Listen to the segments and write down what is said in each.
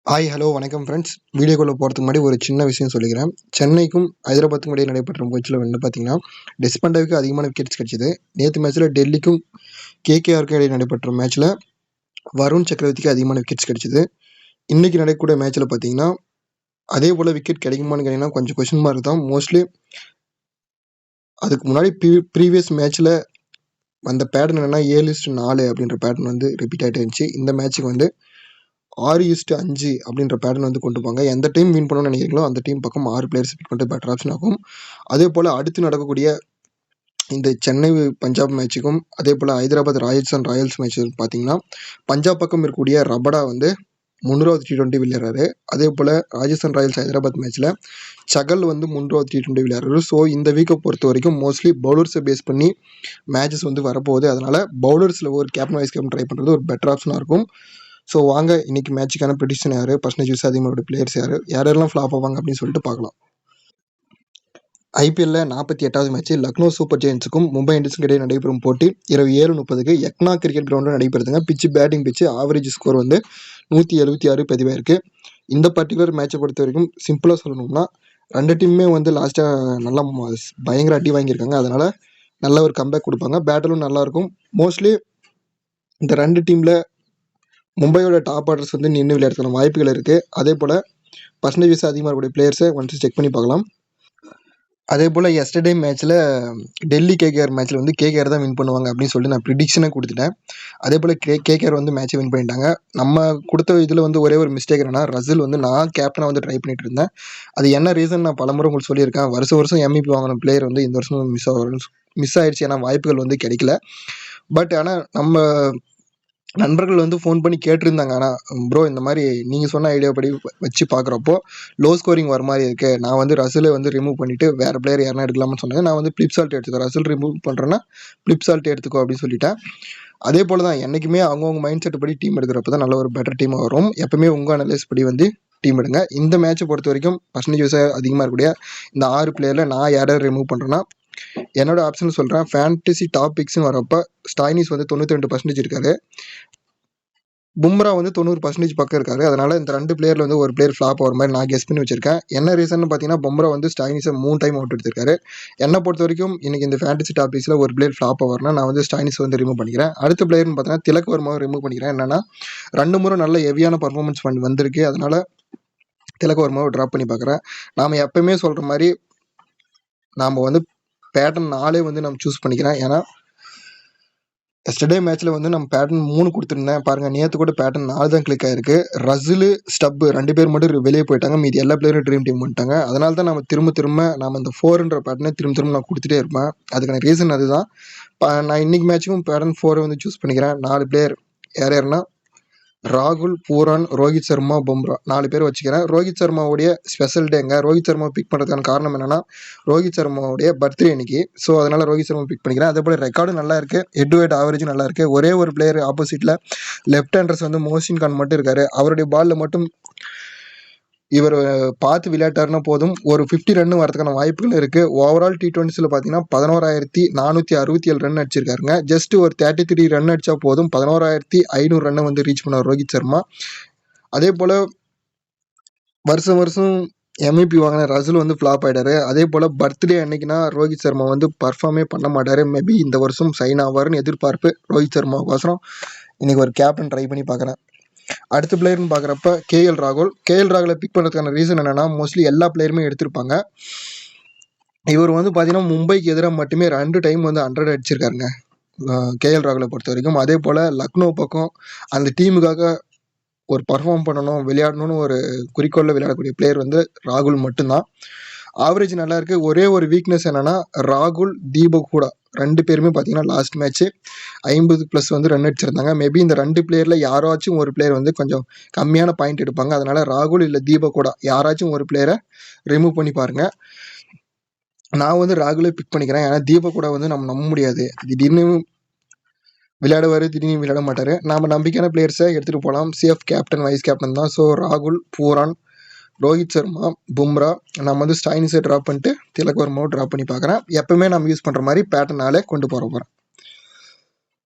Hi hello வணக்கம் friends. வீடியோக்குள்ளே போகிறதுக்கு முன்னாடி ஒரு சின்ன விஷயம் சொல்லிக்கிறேன். சென்னைக்கும் ஹைதராபாத்துக்கும் இடையே நடைபெற்ற மேட்ச்சில் வந்து பார்த்தீங்கன்னா டெஸ்பண்டாவுக்கு அதிகமான விக்கெட்ஸ் கிடச்சிது. நேற்று மேட்ச்சில் டெல்லிக்கும் கேகேஆருக்கும் இடையே நடைபெற்ற மேட்ச்சில் வருண் சக்கரவர்த்திக்கு அதிகமான விக்கெட்ஸ் கிடச்சிது. இன்றைக்கி நடக்கக்கூடிய மேட்ச்சில் பார்த்தீங்கன்னா அதே போல் விக்கெட் கிடைக்குமான்னு கேட்டிங்கன்னா கொஞ்சம் கொஷின் மார்க் தான். மோஸ்ட்லி அதுக்கு முன்னாடி ப்ரீவியஸ் மேட்ச்சில் அந்த பேட்டர்ன் என்னென்னா 7:4 அப்படின்ற பேட்டர்ன் வந்து ரிப்பீட் ஆகிட்டு இருந்துச்சு. இந்த மேட்ச்சுக்கு வந்து 6:5 அப்படின்ற பேட்டர்ன் வந்து கொண்டு போங்க. எந்த டீம் வின் பண்ணணும்னு நினைக்கிறீங்களோ அந்த டீம் பக்கம் 6 பிளேயர்ஸ் பிக் பண்ணிட்டு பெட்டர் ஆப்ஷன் ஆகும். அதே போல் அடுத்து நடக்கக்கூடிய இந்த சென்னை பஞ்சாப் மேட்சுக்கும் அதே போல் ஹைதராபாத் ராயல்ஸ் மேட்ச் பார்த்தீங்கன்னா பஞ்சாப் பக்கம் இருக்கக்கூடிய ரபடா வந்து 300வது T20 விளையாடுறாரு. அதே போல் ராஜஸ்தான் ராயல்ஸ் ஹைதராபாத் மேட்ச்சில் சகல் வந்து 300வது T20 விளையாடுறாரு. ஸோ இந்த வீக்கை பொறுத்த வரைக்கும் மோஸ்ட்லி பவுலர்ஸை பேஸ் பண்ணி மேட்சஸ் வந்து வரப்போகுது. அதனால் பவுலர்ஸில் ஒரு கேப்டன் வைஸ் கேப்டன் ட்ரை பண்ணுறது ஒரு பெட்டர் ஆப்ஷனாக இருக்கும். ஸோ வாங்க இன்னைக்கு மேட்சுக்கான ப்ரெடிக்ஷன் யார், பர்சன்டேஜ் அதிகமாக பிளேயர்ஸ் யாரெல்லாம் ஃப்ளாப் ஆவாங்க அப்படின்னு சொல்லிட்டு பார்க்கலாம். ஐபிஎல்ல 48வது மேட்ச் லக்னோ சூப்பர் ஜெயின்ஸுக்கும் மும்பை இந்தியன்ஸுக்கும் இடையே நடைபெறும் போட்டி இரவு 7:30க்கு யக்னா கிரிக்கெட் கிரவுண்டில் நடைபெறுதுங்க. பேட்டிங் பிச்சு ஆவரேஜ் ஸ்கோர் வந்து 176 பதிவாயிருக்கு. இந்த பர்டிகுலர் மேட்சை பொறுத்த வரைக்கும் சிம்பிளாக சொல்லணும்னா ரெண்டு டீமுமே வந்து லாஸ்ட்டாக நல்லா பயங்கர அடி வாங்கியிருக்காங்க. அதனால் நல்ல ஒரு கம்பேக் கொடுப்பாங்க. பேட்டலும் நல்லாயிருக்கும். மோஸ்ட்லி இந்த ரெண்டு டீமில் மும்பையோட டாப் ஆர்டர்ஸ் வந்து நின்று விளையாடுறதுக்கான வாய்ப்புகள் இருக்குது. அதே போல் பர்சன்டேஜஸ் அதிகமாக இருக்கக்கூடிய பிளேயர்ஸை ஒன்ஸ் செக் பண்ணி பார்க்கலாம். அதே போல் எஸ்டர்டே மேட்ச்சில் டெல்லி கேகேஆர் மேட்ச்சில் வந்து கேகேஆர் தான் வின் பண்ணுவாங்க அப்படின்னு சொல்லிட்டு நான் ப்ரிடிக்ஷனை கொடுத்துட்டேன். அதே போல் கேகேஆர் வந்து மேட்ச்சை வின் பண்ணிட்டாங்க. நம்ம கொடுத்த இதில் வந்து ஒரே ஒரு மிஸ்டேக் என்னன்னா ரசில் வந்து நான் கேப்டனாக வந்து ட்ரை பண்ணிட்டு இருந்தேன். அது என்ன ரீசன் நான் பலமுறை உங்களுக்கு சொல்லியிருக்கேன். வருஷம் MVP வாங்கின பிளேயர் வந்து இந்த வருஷம் மிஸ் ஆயிடுச்சு. ஏன்னா வாய்ப்புகள் வந்து கிடைக்கல. பட் ஆனால் நம்ம நண்பர்கள் வந்து ஃபோன் பண்ணி கேட்டிருந்தாங்க. ஆனால் ப்ரோ இந்த மாதிரி நீங்கள் சொன்ன ஐடியா படி வச்சு பார்க்குறப்போ லோ ஸ்கோரிங் வர மாதிரி இருக்குது. நான் வந்து ரசிலை வந்து ரிமூவ் பண்ணிவிட்டு வேறு பிளேயர் யாருன்னா எடுக்கலாம்னு சொன்னேன். நான் வந்து பிளிப்சால்ட் எடுத்துக்கோ, ரசில் ரிமூவ் பண்ணுறேன்னா பிளிப்சால்ட் எடுத்துக்கோ அப்படின்னு சொல்லிட்டேன். அதே போல் தான் என்றைக்குமே அவங்கவுங்க மைண்ட் செட் படி டீம் எடுக்கிறப்ப தான் நல்ல ஒரு பெட்டர் டீமாக வரும். எப்பவுமே உங்கள் அனலைஸ் படி வந்து டீம் எடுங்க. இந்த மேட்சை பொறுத்த வரைக்கும் பர்சன்டேஜ் அதிகமாக இருக்கக்கூடிய இந்த 6 பிளேயரில் நான் யாரை ரிமூவ் பண்ணுறேன்னா என்னோட ஆப்ஷன் சொல்கிறேன். ஃபேண்டசி டாப் பிக்ஸ்னு வரப்போ ஸ்டாய்னிஸ் வந்து 92% இருக்காரு. பும்ரா வந்து 90% பக்கம் இருக்காரு. அதனால இந்த ரெண்டு பிளேயர்ல வந்து ஒரு பிளேயர் ஃபிளாப் ஆகிற மாதிரி நான் கெஸ் பண்ணி வச்சிருக்கேன். என்ன ரீசன் பார்த்தீங்கன்னா பும்ரா வந்து ஸ்டாய்னிஸை 3 டைம் அவுட் எடுத்திருக்காரு. என்னை பொறுத்த வரைக்கும் இன்னைக்கு இந்த ஃபேண்டசி டாபிக்ஸில் ஒரு பிளேயர் ஃபிளாப் ஆகிறனா நான் வந்து ஸ்டாய்னிஸ் வந்து ரிமூவ் பண்ணிக்கிறேன். அடுத்த பிளேயர்னு பார்த்தீங்கன்னா திலக் வர்மாவை ரிமூவ் பண்ணிக்கிறேன். என்னன்னா 2 முறை நல்ல ஹெவியான பர்ஃபார்மன்ஸ் வந்திருக்கு. அதனால திலக் வர்மாவை ட்ராப் பண்ணி பார்க்குறேன். நாம் எப்பவுமே சொல்கிற மாதிரி நாம் வந்து பேட்டர்ன் 4 வந்து நம்ம சூஸ் பண்ணிக்கிறேன். ஏன்னா எஸ்டர்டே மேட்ச்சில் வந்து நம்ம பேட்டர்ன் 3 கொடுத்துருந்தேன். பாருங்கள் நேற்று கூட பேட்டர்ன் 4 தான் கிளிக் ஆகிருக்கு. ரசில் ஸ்டப்பு 2 பேர் மட்டும் வெளியே போயிட்டாங்க. மீதி எல்லா பிளேயரும் ட்ரீம் டீம் பண்ணிட்டாங்க. அதனால தான் நம்ம திரும்ப நம்ம இந்த 4ன்ற பேட்டர்னை திரும்ப நான் கொடுத்துட்டே இருப்பேன். அதுக்கான ரீசன் அதுதான். நான் இன்னைக்கு மேட்ச்சுக்கும் பேட்டர்ன் 4 வந்து சூஸ் பண்ணிக்கிறேன். 4 பிளேயர் யாருன்னா ராகுல், பூரான், ரோஹித் சர்மா, பும்ரா 4 பேர் வச்சுக்கிறேன். ரோஹித் சர்மாவுடைய ஸ்பெஷல் டேங்க. ரோஹித் சர்மா பிக் பண்ணுறதுக்கான காரணம் என்னன்னா ரோஹித் சர்மாவுடைய பர்த்டே இன்னைக்கு. ஸோ அதனால ரோஹித் சர்மா பிக் பண்ணிக்கிறேன். அதே போல் ரெக்கார்டும் நல்லா இருக்கு. ஹெட் டு ஹெட் ஆவரேஜும் நல்லா இருக்கு. ஒரே ஒரு பிளேயர் ஆப்போசிட்ல லெஃப்ட் ஹேண்டர்ஸ் வந்து மோசின் கான் மட்டும் இருக்காரு. அவருடைய பால்ல மட்டும் இவர் பார்த்து விளையாட்டாருன்னா போதும் ஒரு 50 ரன் வரதுக்கான வாய்ப்புகள் இருக்கு. ஓவரால் T20ஸில் பார்த்தீங்கன்னா 11,467 ரன் அடிச்சிருக்காருங்க. ஜஸ்ட் ஒரு 33 ரன் அடிச்சா போதும் 11,500 ரன்னை வந்து ரீச் பண்ணார் ரோஹித் சர்மா. அதே போல வருஷம் MVP வாங்கின ரசில் வந்து ஃப்ளாப் ஆகிட்டாரு. அதே போல் பர்த்டே அன்னைக்குன்னா ரோஹித் சர்மா வந்து பர்ஃபார்மே பண்ண மாட்டார். மேபி இந்த வருஷம் சைன் ஆவார்னு எதிர்பார்ப்பு ரோஹித் சர்மாவுக்கோசரம் இன்னைக்கு ஒரு கேப்டன் ட்ரை பண்ணி பார்க்குறேன். அடுத்த பிளேயர்னு பார்க்குறப்ப கேஎல் ராகுலை பிக் பண்ணுறதுக்கான ரீசன் என்னன்னா மோஸ்ட்லி எல்லா பிளேயருமே எடுத்திருப்பாங்க. இவர் வந்து பார்த்தீங்கன்னா மும்பைக்கு எதிராக மட்டுமே 2 டைம் வந்து 100 அடிச்சிருக்காருங்க கேஎல் ராகுலை பொறுத்த வரைக்கும். அதே போல் லக்னோ பக்கம் அந்த டீமுக்காக ஒரு பர்ஃபார்ம் பண்ணணும், விளையாடணும்னு ஒரு குறிக்கோளில் விளையாடக்கூடிய பிளேயர் வந்து ராகுல் மட்டும்தான். ஆவரேஜ் நல்லா இருக்கு. ஒரே ஒரு வீக்னஸ் என்னன்னா ராகுல், தீபக் கூட 2 பேருமே பார்த்தீங்கன்னா லாஸ்ட் மேட்ச் 50+ வந்து ரன் அடிச்சிருந்தாங்க. மேபி இந்த 2 பிளேயர்ல யாராச்சும் ஒரு பிளேயர் வந்து கொஞ்சம் கம்மியான பாயிண்ட் எடுப்பாங்க. அதனால ராகுல் இல்லை தீபக் கூட யாராச்சும் ஒரு பிளேயரை ரிமூவ் பண்ணி பாருங்க. நான் வந்து ராகுலை பிக் பண்ணிக்கிறேன். ஏன்னா தீபக் கூட வந்து நம்ம நம்ப முடியாது. திடீர்னு விளையாடுவார், திடீர்னு விளையாட மாட்டார். நாம் நம்பிக்கையான பிளேயர்ஸை எடுத்துகிட்டு போகலாம். சேஃப் கேப்டன் வைஸ் கேப்டன் தான். ஸோ ராகுல், பூரான், ரோஹித் சர்மா, பும்ரா நம்ம வந்து ஸ்டாய்னிஸை ட்ராப் பண்ணிட்டு திலக் வர்மாவை ட்ராப் பண்ணி பார்க்குறேன். எப்பவுமே நம்ம யூஸ் பண்ணுற மாதிரி பேட்டர்னாலே கொண்டு போகிறேன்.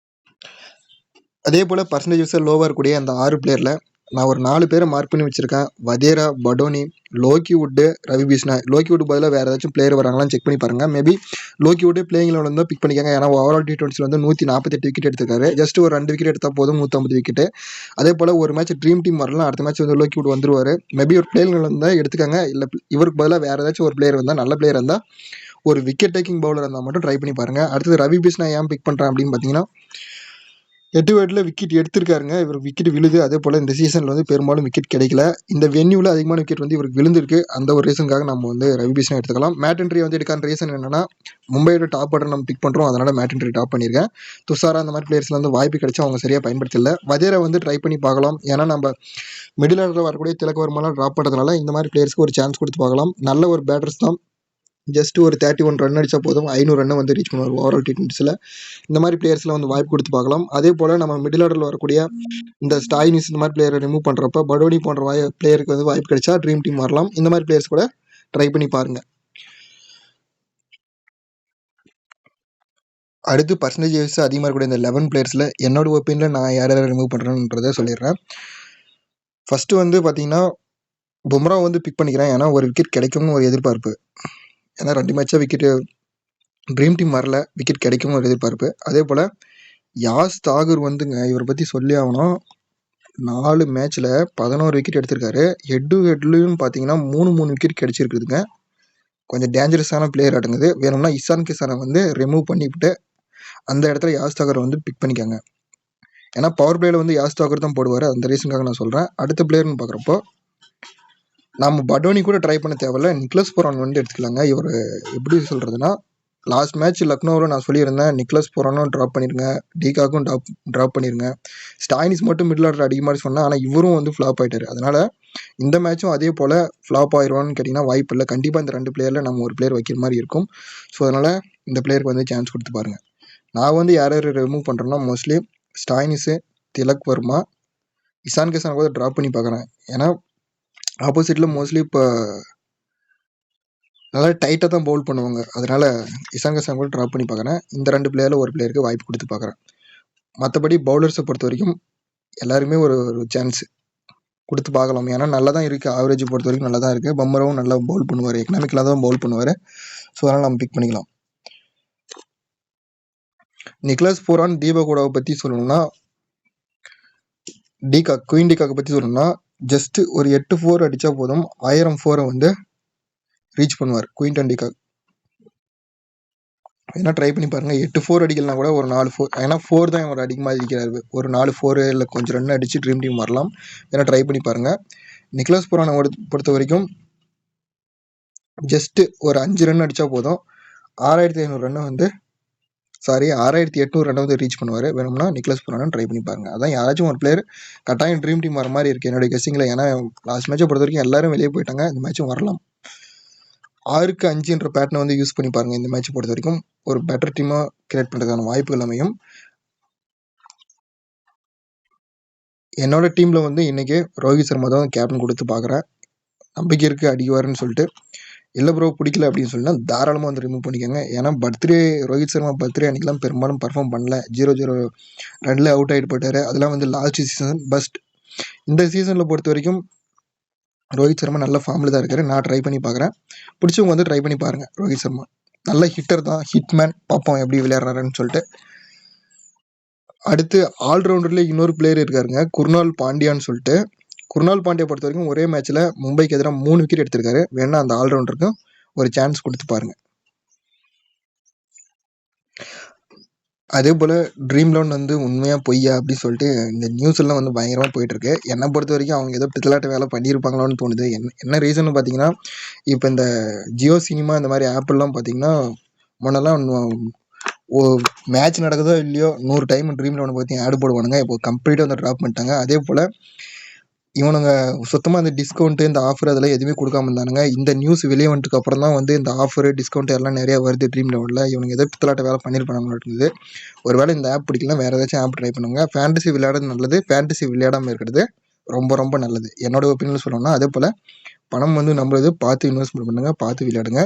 அதே போல் பர்சன்டேஜஸ் லோவாக இருக்கக்கூடிய அந்த 6 பிளேயரில் நான் ஒரு 4 பேரை மார்க் பண்ணி வச்சிருக்கேன். Wadhera, Badoni, Lockie Wood, Ravi Bishnoi. Lockie Wood பதிலாக வேறு ஏதாச்சும் பிளேயர் வராங்களான்னு செக் பண்ணி பாருங்கள். மேபி லோக்கி வுட்டே பிளேயிங் லெவலில் இருந்தால் பிக் பண்ணிக்கோங்க. ஏன்னா ஓவரால் T20 வந்து 148 விக்கெட் எடுத்திருக்காரு. ஜஸ்ட் ஒரு 2 விக்கெட் எடுத்தால் போதும் 150 விக்கெட். அதே போல் ஒரு மேட்ச் ட்ரீம் டீம் வரலாம், அடுத்த மேட்ச் வந்து லோக்கி வுட் வந்துருவார். மேபி ஒரு பிளேயிங் லெவலில் இருந்தால் எடுத்துக்கோங்க. இல்லை இவருக்கு பதிலாக வேறு ஏதாச்சும் ஒரு பிளேயர் வந்தால், நல்ல பிளேயர் இருந்தால், ஒரு விக்கெட் டேக்கிங் பவுலர் இருந்தால் மட்டும் ட்ரை பண்ணி பாருங்கள். அடுத்தது ரவி பிஷ்னா ஏன் பிக் பண்ணுறேன் அப்படின்னு பார்த்தீங்கன்னா, 8 விக்கெட்டில் விக்கெட் எடுத்திருக்காருங்க. இவர் விக்கெட் விழுது. அதே போல் இந்த சீசனில் வந்து பெரும்பாலும் விக்கெட் கிடைக்கல. இந்த வென்யூவில் அதிகமான விக்கெட் வந்து இவருக்கு விழுந்திருக்கு. அந்த ஒரு ரீசனுக்காக நம்ம வந்து ரவி பிஷ்னா எடுத்துக்கலாம். மேட் என்ட்ரி வந்து எடுக்கான ரீசன் என்னன்னா, மும்பையோட டாப் ஆர்டர் நம்ம பிக் பண்ணுறோம், அதனால் மேட் என்ட்ரி டாப் பண்ணியிருக்கேன். துஷாரா அந்த மாதிரி பிளேயர்ஸ்ல வந்து வாய்ப்பு கிடைச்சா அவங்க சரியாக பயன்படுத்தல. வதேரா வந்து ட்ரை பண்ணி பார்க்கலாம். ஏன்னா நம்ம மிடில் ஆர்டரில் வரக்கூடிய திலக் வர்மாலாம் ட்ராப் பண்ணுறதுனால இந்த மாதிரி பிளேயர்ஸ்க்கு ஒரு சான்ஸ் கொடுத்து பார்க்கலாம். நல்ல ஒரு பேட்டர்ஸ் தான். ஜஸ்ட் ஒரு 31 ரன் அடித்தா போதும் 500 ரன்னை வந்து ரீச் பண்ணுவார் ஓவரால் T20. இந்த மாதிரி பிளேயர்ஸில் வந்து வாய்ப்பு கொடுத்து பார்க்கலாம். அதே போல் நம்ம மிடில் ஆர்டரில் வரக்கூடிய இந்த ஸ்டாயினிஸ் இந்த மாதிரி பிளேயரை ரிமூவ் பண்ணுறப்ப படோனி போன்ற பிளேயருக்கு வந்து வாய்ப்பு கிடைச்சா ட்ரீம் டீம் வரலாம். இந்த மாதிரி பிளேயர்ஸ் கூட ட்ரை பண்ணி பாருங்கள். அடுத்து பர்சன்டேஜஸ் அதிகமாக இருக்கக்கூடிய இந்த 11 பிளேயர்ஸில் என்னோட ஒப்பீனியனில் நான் யார் யாரை ரிமூவ் பண்ணுறேன்றதை சொல்லிடுறேன். ஃபஸ்ட்டு வந்து பார்த்தீங்கன்னா, பும்ரா வந்து பிக் பண்ணிக்கிறேன். ஏன்னா ஒரு விக்கெட் கிடைக்கும்னு ஒரு எதிர்பார்ப்பு. ஏன்னா 2 மேட்சாக விக்கெட்டு ட்ரீம் டீம் வரல, விக்கெட் கிடைக்கும்னு ஒரு எதிர்பார்ப்பு. அதே போல் யாஸ் தாகூர் வந்துங்க, இவரை பற்றி சொல்லி ஆகணும். 4 மேட்ச்சில் 11 விக்கெட் எடுத்திருக்காரு. ஹெட்லையும் பார்த்தீங்கன்னா 3 விக்கெட் கிடைச்சிருக்குதுங்க. கொஞ்சம் டேஞ்சரஸான பிளேயர் ஆட்டுங்குது. வேணும்னா இசான் கிசானை வந்து ரிமூவ் பண்ணிவிட்டு அந்த இடத்துல யாஸ் தாகூரை வந்து பிக் பண்ணிக்கோங்க. ஏன்னா பவர் பிளேயில் வந்து யாஸ் தாகூர் தான் போடுவார். அந்த ரீசனுக்காக நான் சொல்கிறேன். அடுத்த பிளேயர்னு பார்க்குறப்போ நம்ம படோனி கூட ட்ரை பண்ண தேவையில்ல, நிக்லஸ் புரான் வந்து எடுத்துக்கலாங்க. இவர் எப்படி சொல்கிறதுனா, லாஸ்ட் மேட்ச் லக்னோவில் நான் சொல்லியிருந்தேன், நிக்லஸ் புரானும் ட்ராப் பண்ணிடுங்க, டிகாக்கும் ட்ராப் பண்ணிடுங்க. ஸ்டாயினிஸ் மட்டும் மிடில் ஆர்டர் அடிக்க மாதிரி சொன்னேன். ஆனால் இவரும் வந்து ஃப்ளாப் ஆகிட்டார். அதனால் இந்த மேட்சும் அதே போல் ஃப்ளாப் ஆயிடுவான்னு கேட்டிங்கன்னா வாய்ப்பு இல்லை. கண்டிப்பாக இந்த 2 பிளேயரில் நம்ம ஒரு பிளேயர் வைக்கிற மாதிரி இருக்கும். ஸோ அதனால் இந்த பிளேயருக்கு வந்து சான்ஸ் கொடுத்து பாருங்கள். நான் வந்து யார் யார் ரிமூவ் பண்ணுறேன்னா, மோஸ்ட்லி ஸ்டாயினிஸு, திலக் வர்மா, இசான் கிசானை கூட ட்ராப் பண்ணி பார்க்குறேன். ஏன்னா ஆப்போசிட்டில் மோஸ்ட்லி இப்போ நல்லா டைட்டாக தான் பவுல் பண்ணுவாங்க. அதனால் இசான் கிசான் கூட ட்ராப் பண்ணி பார்க்குறேன். இந்த 2 பிளேயரில் ஒரு பிளேயருக்கு வாய்ப்பு கொடுத்து பார்க்குறேன். மற்றபடி பவுலர்ஸை பொறுத்த வரைக்கும் எல்லாருமே ஒரு சான்ஸ் கொடுத்து பார்க்கலாம். ஏன்னா நல்லா தான் இருக்குது, ஆவரேஜ் பொறுத்த வரைக்கும் நல்லா தான் இருக்குது. பம்மராவும் நல்லா பவுல் பண்ணுவார், எக்கனாமிக்கலாக தான் பவுல் பண்ணுவார். ஸோ அதனால் நம்ம பிக் பண்ணிக்கலாம். நிக்லஸ் புரான், தீபகோடாவை பற்றி சொல்லணும்னா, குயின் டிகாக்கை பற்றி சொல்லணும்னா, ஜஸ்ட் ஒரு 8 4 அடித்தா போதும் 1000 4 வந்து ரீச் பண்ணுவார் குயின்டன் டிகாக். ஏன்னா ட்ரை பண்ணி பாருங்கள். 8 4 அடிக்கலனா கூட ஒரு 4 4, ஏன்னா 4 தான் அவர் அதிகமாக அடிக்கிறாரு. ஒரு 4 4 இல்லை கொஞ்சம் ரன் அடித்து ட்ரீம் டீம் வரலாம். ஏன்னா ட்ரை பண்ணி பாருங்கள். நிக்லஸ் புரானை பொறுத்த வரைக்கும் ஜஸ்ட்டு ஒரு 5 ரன் அடித்தா போதும் 6500 ரன்னை வந்து 6800 ரன்னை வந்து ரீச் பண்ணுவார். வேணும்னா நிக்லஸ் புரானை ட்ரை பண்ணி பாருங்கள். அதான் யாராச்சும் ஒரு பிளேயர் கட்டாயம் ட்ரீம் டீம் வர மாதிரி இருக்குது என்னுடைய கெஸ்ஸிங்கில். ஏன்னா லாஸ்ட் மேட்சை பொறுத்த வரைக்கும் எல்லாரும் வெளியே போயிட்டாங்க. இந்த மேட்சும் வரலாம். 6க்கு 5 பேட்டர்னை வந்து யூஸ் பண்ணி பாருங்கள். இந்த மேட்சை பொறுத்த வரைக்கும் ஒரு பெட்டர் டீமாக கிரியேட் பண்ணுறதுக்கான வாய்ப்புகள் அமையும். என்னோட டீமில் வந்து இன்றைக்கி ரோஹித் சர்மா தான் கேப்டன் கொடுத்து பார்க்குறேன். நம்பிக்கை இருக்குது அடிக்குவாருன்னு சொல்லிட்டு. இல்லை ப்ரோ பிடிக்கல அப்படின்னு சொல்லினா தாராளமாக வந்து ரிமூவ் பண்ணிக்கோங்க. ஏன்னா ரோஹித் சர்மா பர்த்டே அன்றைக்கெலாம் பெரும்பாலும் பர்ஃபார்ம் பண்ணல. 0-0 ரன்னில் அவுட் ஆகிட்டு போயிட்டார். அதெல்லாம் வந்து லாஸ்ட் சீசன் பஸ்ட். இந்த சீசனில் பொறுத்த வரைக்கும் ரோஹித் சர்மா நல்ல ஃபார்மில் தான் இருக்காரு. நான் ட்ரை பண்ணி பார்க்குறேன். பிடிச்சவங்க வந்து ட்ரை பண்ணி பாருங்கள். ரோஹித் சர்மா நல்ல ஹிட்டர் தான், ஹிட்மேன். பார்ப்போம் எப்படி விளையாடுறாருன்னு சொல்லிட்டு. அடுத்து ஆல்ரவுண்டர்லேயே இன்னொரு பிளேயர் இருக்காருங்க, குர்னால் பாண்டியான்னு சொல்லிட்டு. குர்னால் பாண்டியா பொறுத்த வரைக்கும் ஒரே மேட்ச்சில் மும்பைக்கு எதிராக 3 விக்கெட் எடுத்திருக்காரு. வேணா அந்த ஆல்ரவுண்டருக்கும் ஒரு சான்ஸ் கொடுத்து பாருங்க. அதே போல் ட்ரீம் லோன் வந்து உண்மையாக பொய்யா அப்படின்னு சொல்லிட்டு இந்த நியூஸ் எல்லாம் வந்து பயங்கரமாக போயிட்டுருக்கு. என்னை பொறுத்த வரைக்கும் அவங்க ஏதோ பித்தலாட்ட வேலை பண்ணியிருப்பாங்களோன்னு தோணுது. என்ன ரீசன் பார்த்தீங்கன்னா, இப்போ இந்த ஜியோ சினிமா இந்த மாதிரி ஆப்பெல்லாம் பார்த்தீங்கன்னா, முன்னெல்லாம் மேட்ச் நடக்குதோ இல்லையோ 100 டைம் ட்ரீம் லோனை பற்றி ஆடு போடுவானுங்க. இப்போ கம்ப்ளீட்டாக வந்து ட்ராப் பண்ணிட்டாங்க. அதே போல் இவனுங்க சுத்தமாக அந்த டிஸ்கவுண்ட்டு, இந்த ஆஃபர் அதெல்லாம் எதுவுமே கொடுக்காம இருந்தானுங்க. இந்த நியூஸ் வெளியே வந்துட்டுக்கு அப்புறம் தான் வந்து இந்த ஆஃபரு, டிஸ்கவுண்ட் எல்லாம் நிறையா வருது ட்ரீம் லெவலில். இவனுங்க ஏதோ பித்தலாட்ட வேலை பண்ணியிருப்பாங்க இருக்குது. ஒரு வேளை இந்த ஆப் பிடிக்கலாம், வேறு ஏதாச்சும் ஆப் ட்ரை பண்ணுங்க. ஃபேண்டசி விளையாடுறது நல்லது, ஃபேண்டசி விளையாடாமல் இருக்கிறது ரொம்ப ரொம்ப நல்லது என்னோட ஒப்பீனியன் சொல்லணும்னா. அதே போல் பணம் வந்து நம்மளது, பார்த்து இன்வெஸ்ட்மெண்ட் பண்ணுங்கள், பார்த்து விளையாடுங்க.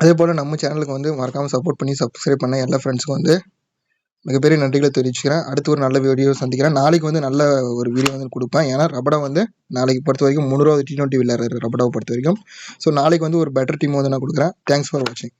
அதே போல் நம்ம சேனலுக்கு வந்து மறக்காமல் சப்போர்ட் பண்ணி சப்ஸ்கிரைப் பண்ண எல்லா ஃப்ரெண்ட்ஸுக்கும் வந்து மிகப்பெரிய நன்றிகளை தெரிவிச்சுக்கிறேன். அடுத்து ஒரு நல்ல வீடியோ சந்திக்கிறேன். நாளைக்கு வந்து நல்ல ஒரு வீடியோ வந்து கொடுப்பேன். ஏன்னா ரபடா வந்து நாளைக்கு பொறுத்த வரைக்கும் 300 T20 விளையாடுறாரு ரபடாவை பொறுத்த வரைக்கும். ஸோ நாளைக்கு வந்து ஒரு பெட்டர் டீம் வந்து நான் கொடுக்குறேன். தேங்க்ஸ் ஃபார் வாட்சிங்.